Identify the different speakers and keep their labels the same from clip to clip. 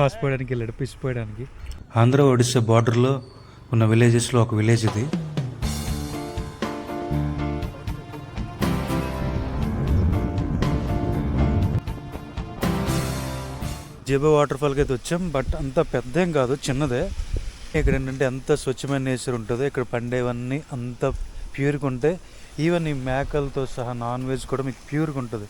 Speaker 1: పాసిపోయడానికి వెళ్ళాడు పిసిపోయడానికి.
Speaker 2: ఆంధ్ర ఒడిశా బార్డర్లో ఉన్న విలేజెస్లో ఒక విలేజ్ ఇది.
Speaker 1: జేబా వాటర్ ఫాల్కి అయితే వచ్చాం, బట్ అంత పెద్ద ఏం కాదు, చిన్నదే. ఇక్కడ ఏంటంటే ఎంత స్వచ్ఛమైన నేచర్ ఉంటుందో, ఇక్కడ పండేవన్నీ అంత ప్యూర్గా ఉంటాయి. ఈవెన్ ఈ మేకలతో సహా నాన్ వెజ్ కూడా మీకు ప్యూర్గా ఉంటుంది.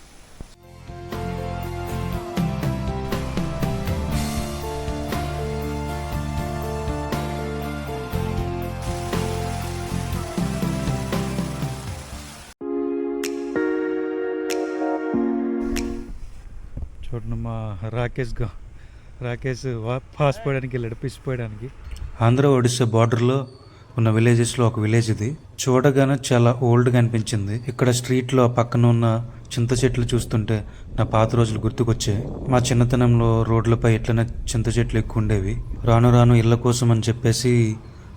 Speaker 1: చూడండి, మా రాకేష్ పాసిపోయడానికి వెళ్ళాడు పిసిపోయడానికి.
Speaker 2: ఆంధ్ర ఒడిశా బార్డర్లో ఉన్న విలేజెస్లో ఒక విలేజ్ ఇది. చూడగానే చాలా ఓల్డ్గా అనిపించింది. ఇక్కడ స్ట్రీట్లో పక్కన ఉన్న చింత చెట్లు చూస్తుంటే నా పాత రోజులు గుర్తుకొచ్చాయి. మా చిన్నతనంలో రోడ్లపై ఇట్లనే చింత చెట్లు ఎక్కువ ఉండేవి. రాను రాను ఇళ్ళ కోసం అని చెప్పేసి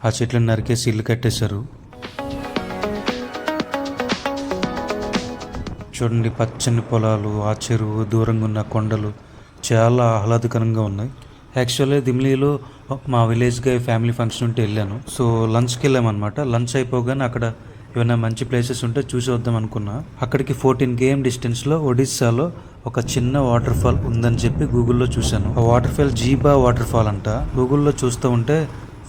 Speaker 2: ఆ చెట్లను నరికేసి ఇల్లు కట్టేశారు. చూడండి, పచ్చని పొలాలు, ఆ చెరువు, దూరంగా ఉన్న కొండలు చాలా ఆహ్లాదకరంగా ఉన్నాయి. యాక్చువల్లీ దిమ్లీలో మా విలేజ్గా ఫ్యామిలీ ఫంక్షన్ ఉంటే వెళ్ళాను. సో లంచ్కి వెళ్ళామన్నమాట. లంచ్ అయిపోగానే అక్కడ ఏమైనా మంచి ప్లేసెస్ ఉంటే చూసి వద్దాం అనుకున్నా. అక్కడికి 14 km డిస్టెన్స్లో ఒడిస్సాలో ఒక చిన్న వాటర్ ఫాల్ ఉందని చెప్పి గూగుల్లో చూశాను. ఆ వాటర్ ఫాల్ జీబా వాటర్ ఫాల్ అంట. గూగుల్లో చూస్తూ ఉంటే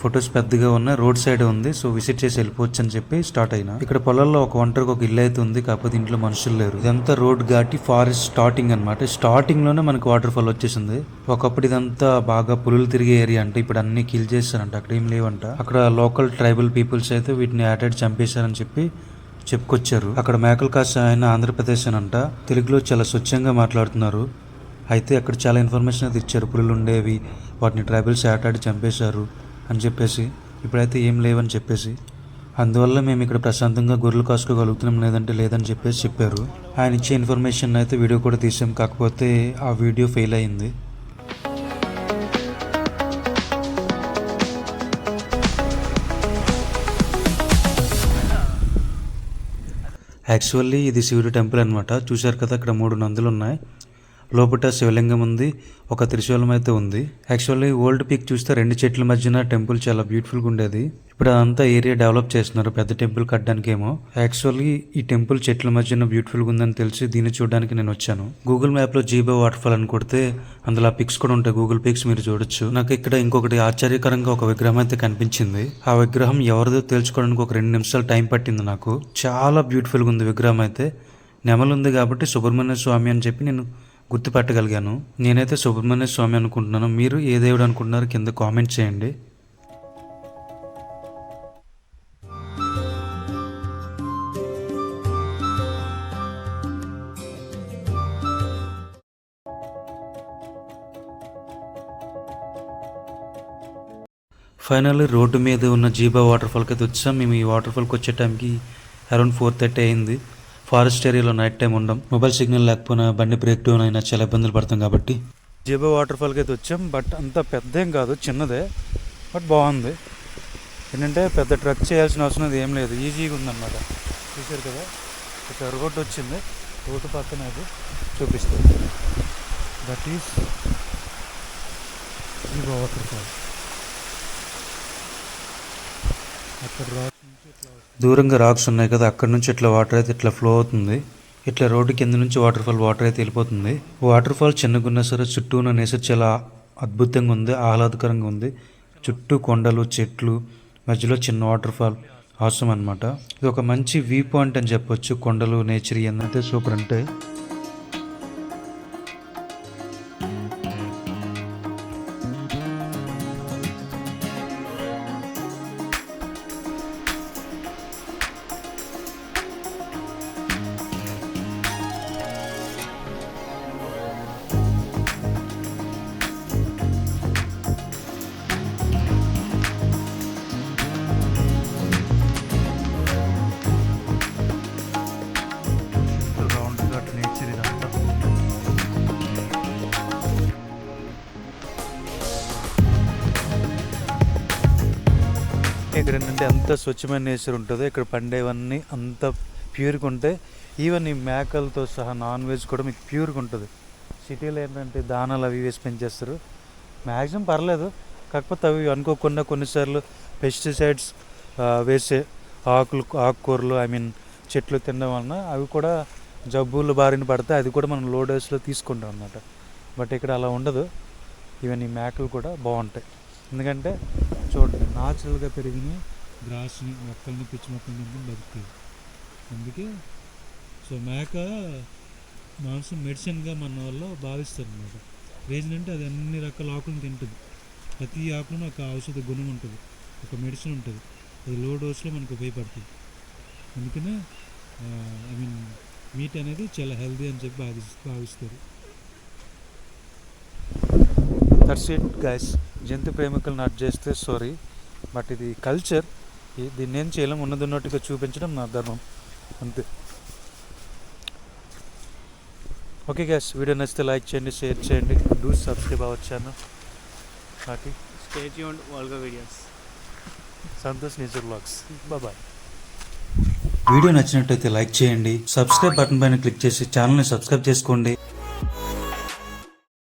Speaker 2: ఫొటోస్ పెద్దగా ఉన్నాయి, రోడ్ సైడ్ ఉంది. సో విజిట్ చేసి వెళ్ళిపోవచ్చు అని చెప్పి స్టార్ట్ అయినా. ఇక్కడ పొలాల్లో ఒంటరికి ఒక ఇల్లు అయితే ఉంది, కాకపోతే ఇంట్లో మనుషులు లేరు. ఇదంతా రోడ్ ఘాటి ఫారెస్ట్ స్టార్టింగ్ అనమాట. స్టార్టింగ్ లోనే మనకి వాటర్ ఫాల్ వచ్చేసింది. ఒకప్పుడు ఇదంతా బాగా పులులు తిరిగే ఏరియా అంటే, ఇప్పుడు అన్ని కిల్ చేస్తారంట, అక్కడ ఏం లేవంట. అక్కడ లోకల్ ట్రైబల్ పీపుల్స్ అయితే వీటిని అటాక్ చంపేశారని చెప్పి చెప్పుకొచ్చారు. అక్కడ మేకలు కాస ఆయన ఆంధ్రప్రదేశ్ అని అంట. తెలుగులో చాలా స్వచ్ఛంగా మాట్లాడుతున్నారు. అయితే అక్కడ చాలా ఇన్ఫర్మేషన్ అయితే ఇచ్చారు. పులులు ఉండేవి, వాటిని ట్రైబల్స్ అటాక్ చంపేశారు అని చెప్పేసి. ఇప్పుడైతే ఏం లేవని చెప్పేసి, అందువల్ల మేము ఇక్కడ ప్రశాంతంగా గొర్రెలు కాసుకోగలుగుతున్నాం, లేదని చెప్పేసి చెప్పారు. ఆయన ఇచ్చే ఇన్ఫర్మేషన్ అయితే వీడియో కూడా తీసాం, కాకపోతే ఆ వీడియో ఫెయిల్ అయింది. యాక్చువల్లీ ఇది శివుడి టెంపుల్ అనమాట. చూశారు కదా, అక్కడ 3 నందులు ఉన్నాయి. లోపల శివలింగం ఉంది, ఒక త్రిశూలం అయితే ఉంది. యాక్చువల్లీ ఓల్డ్ పీక్ చూస్తే 2 చెట్ల మధ్యన టెంపుల్ చాలా బ్యూటిఫుల్గా ఉండేది. ఇప్పుడు అదంతా ఏరియా డెవలప్ చేస్తున్నారు పెద్ద టెంపుల్ కట్టడానికి ఏమో. యాక్చువల్లీ ఈ టెంపుల్ చెట్ల మధ్యన బ్యూటిఫుల్గా ఉందని తెలిసి దీన్ని చూడడానికి నేను వచ్చాను. గూగుల్ మ్యాప్లో జీబా వాటర్ ఫాల్ అని కొడితే అందులో ఆ పిక్స్ కూడా ఉంటాయి, గూగుల్ పిక్స్ మీరు చూడొచ్చు. నాకు ఇక్కడ ఇంకొకటి ఆశ్చర్యకరంగా ఒక విగ్రహం అయితే కనిపించింది. ఆ విగ్రహం ఎవరిదో తెలుసుకోవడానికి ఒక 2 నిమిషాలు టైం పట్టింది నాకు. చాలా బ్యూటిఫుల్గా ఉంది విగ్రహం అయితే. నెమలు ఉంది కాబట్టి సుబ్రహ్మణ్య స్వామి అని చెప్పి నేను గుర్తుపట్టగలిగాను. నేనైతే సుబ్రహ్మణ్య స్వామి అనుకుంటున్నాను. మీరు ఏ దేవుడు అనుకుంటున్నారు కింద కామెంట్ చేయండి. ఫైనల్లీ రోడ్డు మీద ఉన్న జీబా వాటర్ ఫాల్కి అయితే వచ్చాం. మేము ఈ వాటర్ ఫాల్కి వచ్చే టైంకి అరౌండ్ 4:30 అయింది. ఫారెస్ట్ ఏరియాలో నైట్ టైం ఉండం, మొబైల్ సిగ్నల్ లేకపోయినా బండి బ్రేక్ డౌన్ అయినా చాలా ఇబ్బందులు పడతాం కాబట్టి.
Speaker 1: జేబా వాటర్ ఫాల్కి అయితే వచ్చాం, బట్ అంత పెద్ద ఏం కాదు, చిన్నదే, బట్ బాగుంది. ఏంటంటే పెద్ద ట్రక్ చేయాల్సిన అవసరం ఏం లేదు, ఈజీగా ఉందన్నమాట. చూసారు కదా, ఒక రోడ్డు వచ్చింది, రోడ్డు పక్కన అది చూపిస్తుంది. That is Zeba water fall. అక్కడ
Speaker 2: దూరంగా రాక్స్ ఉన్నాయి కదా, అక్కడ నుంచి ఇట్లా వాటర్ అయితే ఇట్లా ఫ్లో అవుతుంది. ఇట్లా రోడ్డు కింద నుంచి వాటర్ ఫాల్ వాటర్ అయితే వెళ్ళిపోతుంది. వాటర్ ఫాల్ చిన్నగా ఉన్నా సరే చుట్టూ ఉన్న నేచర్ చాలా అద్భుతంగా ఉంది, ఆహ్లాదకరంగా ఉంది. చుట్టూ కొండలు, చెట్లు, మధ్యలో చిన్న వాటర్ ఫాల్ అవసరం అనమాట. ఇది ఒక మంచి వ్యూ పాయింట్ అని చెప్పొచ్చు. కొండలు, నేచర్ ఏంటంటే సూపర్ ఉంటాయి.
Speaker 1: ఇక్కడ ఏంటంటే ఎంత స్వచ్ఛమైన నేచర్ ఉంటుందో, ఇక్కడ పండేవన్నీ అంత ప్యూర్గా ఉంటాయి. ఈవెన్ ఈ మేకలతో సహా నాన్ వెజ్ కూడా మీకు ప్యూర్గా ఉంటుంది. సిటీలో ఏంటంటే దానాలు అవి వేసి పెంచేస్తారు, మ్యాక్సిమం పర్లేదు, కాకపోతే అవి అనుకోకుండా కొన్నిసార్లు పెస్టిసైడ్స్ వేసే ఆకుకూరలు చెట్లు తినడం వలన అవి కూడా జబ్బులు బారిన పడితే అది కూడా మనం లో డోస్లో తీసుకుంటాం అన్నమాట. బట్ ఇక్కడ అలా ఉండదు. ఈవెన్ ఈ మేకలు కూడా బాగుంటాయి, ఎందుకంటే చూడండి న్యాచురల్గా పెరిగిన గ్రాస్ని మొక్కల్ని పిచ్చి మొక్కల్ని తింటే బతుకుతాయి. అందుకే సో మేక మాంసం మెడిసిన్గా మన వాళ్ళు భావిస్తారు అన్నమాట. రీజన్ అంటే అది అన్ని రకాల ఆకులను తింటుంది, ప్రతి ఆకులను ఒక ఔషధ గుణం ఉంటుంది, ఒక మెడిసిన్ ఉంటుంది, అది లో డోస్లో మనకు ఉపయోగపడుతుంది. అందుకనే మీట్ అనేది చాలా హెల్దీ అని చెప్పి భావిస్తారు. That's it guys. జంతు ప్రేమికులు నట్ చేస్తే సారీ, బట్ ఇది కల్చర్, దీన్ని ఏం చేయలేం, ఉన్నట్టుగా చూపించడం నా ధర్మం, అంతే. ఓకే గైస్, వీడియో నచ్చితే లైక్ చేయండి, షేర్ చేయండి, do subscribe our channel.
Speaker 3: Stay tuned, Volga videos.
Speaker 1: Santosh nature vlogs. Bye.
Speaker 2: Video నచ్చినట్టయితే లైక్ చేయండి, సబ్స్క్రైబ్ బటన్ పైన క్లిక్ చేసి ఛానల్ని సబ్స్క్రైబ్ చేసుకోండి.